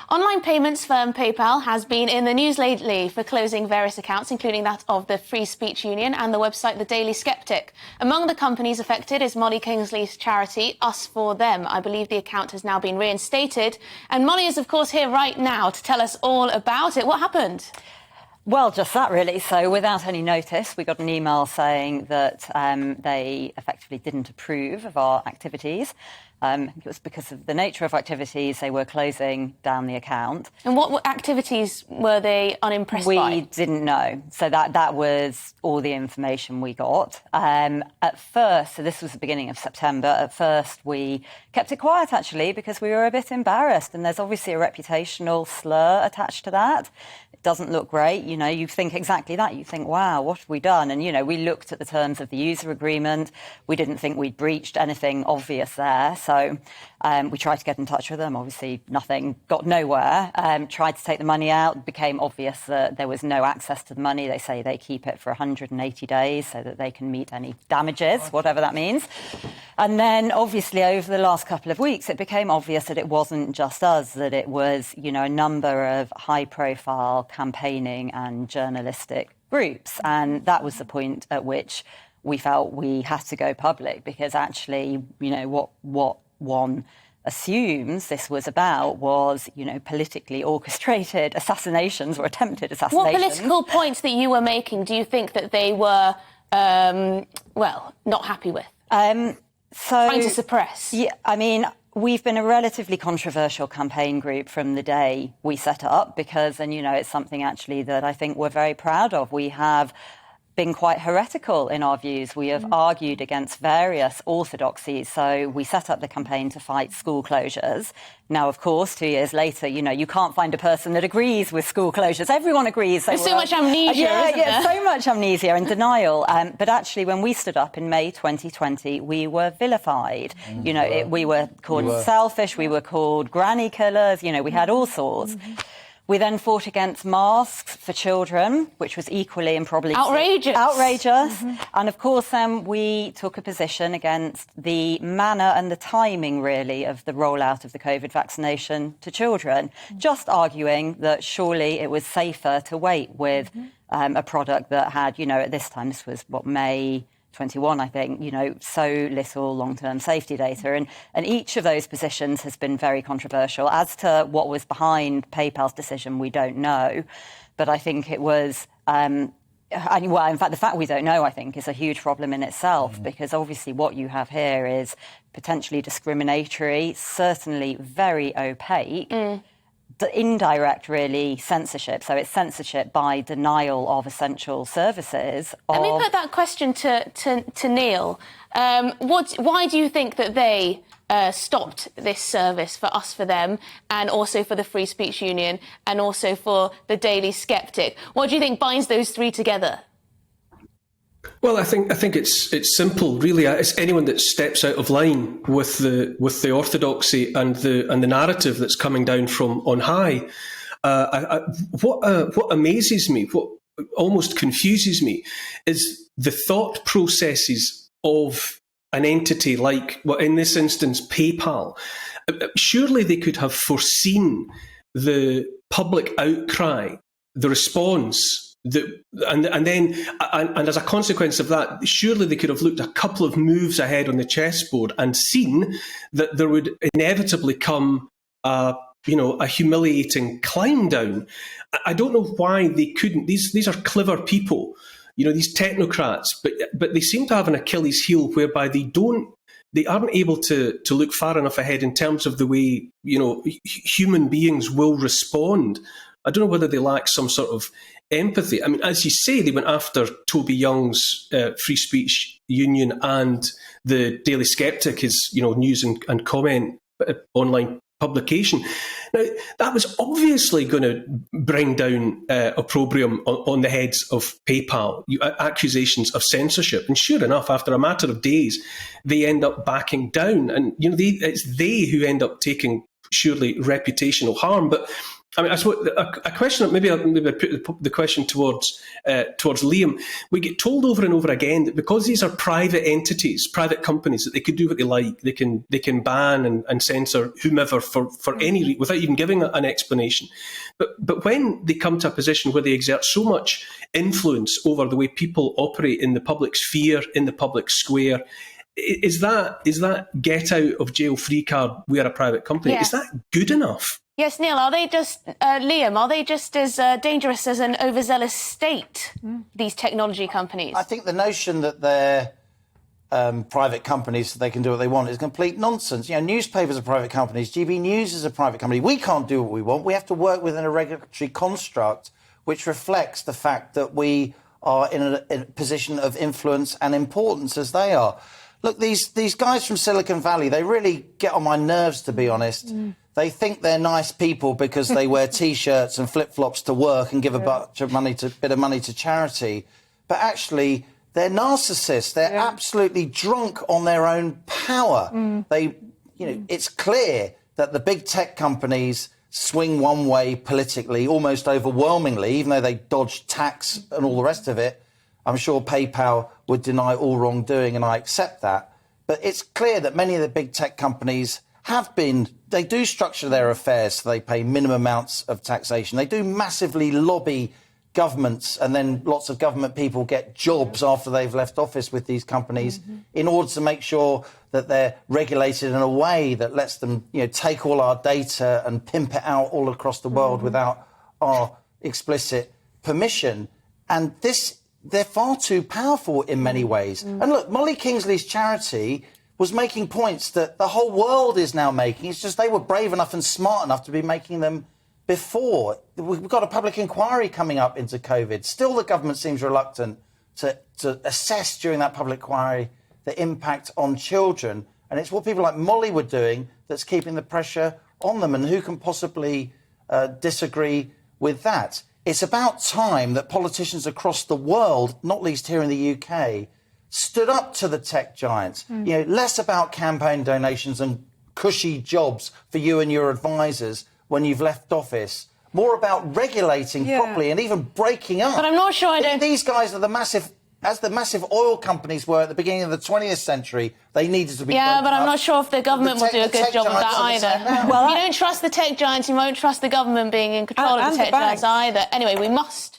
Online payments firm PayPal has been in the news lately for closing various accounts, including that of the Free Speech Union and the website The Daily Skeptic. Among the companies affected is Molly Kingsley's charity, Us For Them. I believe the account has now been reinstated. And Molly is, of course, here right now to tell us all about it. What happened? Well, just that, really. So without any notice, we got an email saying that they effectively didn't approve of our activities. It was because of the nature of activities, they were closing down the account. And what activities were they unimpressed by? We didn't know. So that was all the information we got. At first, so this was the beginning of September, at first we kept it quiet, actually, because we were a bit embarrassed. And there's obviously a reputational slur attached to that. It doesn't look great. You know, you think exactly that. You think, wow, what have we done? And, you know, we looked at the terms of the user agreement. We didn't think we'd breached anything obvious there. So we tried to get in touch with them. Obviously, nothing, got nowhere. Tried to take the money out. It became obvious that there was no access to the money. They say they keep it for 180 days so that they can meet any damages, whatever that means. And then, obviously, over the last couple of weeks, it became obvious that it wasn't just us, that it was, you know, a number of high-profile campaigning and journalistic groups. And that was the point at which we felt we had to go public, because actually, you know, what one assumes this was about was, you know, politically orchestrated assassinations or attempted assassinations. What political points that you were making do you think that they were, not happy with? Trying to suppress? Yeah, I mean, we've been a relatively controversial campaign group from the day we set up, because, and, you know, it's something actually that I think we're very proud of. We have been quite heretical in our views. We have argued against various orthodoxies. So we set up the campaign to fight school closures. Now, of course, 2 years later, you know, you can't find a person that agrees with school closures. Everyone agrees. There's so much amnesia, isn't there? So much amnesia and denial. But actually, when we stood up in May 2020, we were vilified. You know, we were called selfish. We were called granny killers. You know, we had all sorts. We then fought against masks for children, which was equally and probably outrageous. And of course, then we took a position against the manner and the timing, really, of the rollout of the COVID vaccination to children, just arguing that surely it was safer to wait with a product that had, you know, at this time, this was May 21, I think, you know, so little long-term safety data. And each of those positions has been very controversial. As to what was behind PayPal's decision, we don't know. But I think it was, in fact, the fact we don't know, I think, is a huge problem in itself, because obviously what you have here is potentially discriminatory, certainly very opaque, the indirect, really, censorship. So it's censorship by denial of essential services. Let me put that question to Neil. Why do you think that they stopped this service for Us For Them, and also for the Free Speech Union, and also for the Daily Skeptic? What do you think binds those three together? Well, I think it's simple, really. It's anyone that steps out of line with the orthodoxy and the narrative that's coming down from on high. What amazes me, what almost confuses me, is the thought processes of an entity like, well, in this instance, PayPal. Surely they could have foreseen the public outcry, the response. And as a consequence of that, surely they could have looked a couple of moves ahead on the chessboard and seen that there would inevitably come a humiliating climb down. I don't know why they couldn't. These are clever people, you know, these technocrats, but they seem to have an Achilles heel whereby they aren't able to look far enough ahead in terms of the way, you know, human beings will respond. I don't know whether they lack some sort of empathy. I mean, as you say, they went after Toby Young's Free Speech Union and the Daily Skeptic, his, you know, news and comment online publication. Now, that was obviously going to bring down opprobrium on the heads of PayPal, accusations of censorship. And sure enough, after a matter of days, they end up backing down. And, you know, it's they who end up taking surely reputational harm. But I mean, I suppose a question. Maybe I put the question towards Liam. We get told over and over again that because these are private entities, private companies, that they could do what they like. They can ban and censor whomever for any without even giving an explanation. But when they come to a position where they exert so much influence over the way people operate in the public sphere, in the public square, is that get out of jail free card? We are a private company. Yes. Is that good enough? Yes, Neil, are they just, Liam, are they just as dangerous as an overzealous state, these technology companies? I think the notion that they're private companies, so they can do what they want, is complete nonsense. You know, newspapers are private companies. GBNews is a private company. We can't do what we want. We have to work within a regulatory construct which reflects the fact that we are in a position of influence and importance as they are. Look, these guys from Silicon Valley, they really get on my nerves, to be honest. They think they're nice people because they wear T-shirts and flip-flops to work and give a bit of money to charity. But actually, they're narcissists. They're absolutely drunk on their own power. It's clear that the big tech companies swing one way politically, almost overwhelmingly, even though they dodge tax and all the rest of it. I'm sure PayPal would deny all wrongdoing, and I accept that. But it's clear that many of the big tech companies they do structure their affairs so they pay minimum amounts of taxation. They do massively lobby governments, and then lots of government people get jobs after they've left office with these companies in order to make sure that they're regulated in a way that lets them, take all our data and pimp it out all across the world without our explicit permission. And they're far too powerful in many ways. And look, Molly Kingsley's charity was making points that the whole world is now making. It's just they were brave enough and smart enough to be making them before. We've got a public inquiry coming up into COVID. Still, the government seems reluctant to assess during that public inquiry the impact on children. And it's what people like Molly were doing that's keeping the pressure on them. And who can possibly disagree with that? It's about time that politicians across the world, not least here in the UK, stood up to the tech giants. Less about campaign donations and cushy jobs for you and your advisors when you've left office. More about regulating properly and even breaking up. But I'm not sure These guys are the massive oil companies were at the beginning of the 20th century. They needed to be but I'm not sure if the government will do a good job of that either. Well, you don't trust the tech giants, you won't trust the government being in control of the tech giants either. Anyway, we must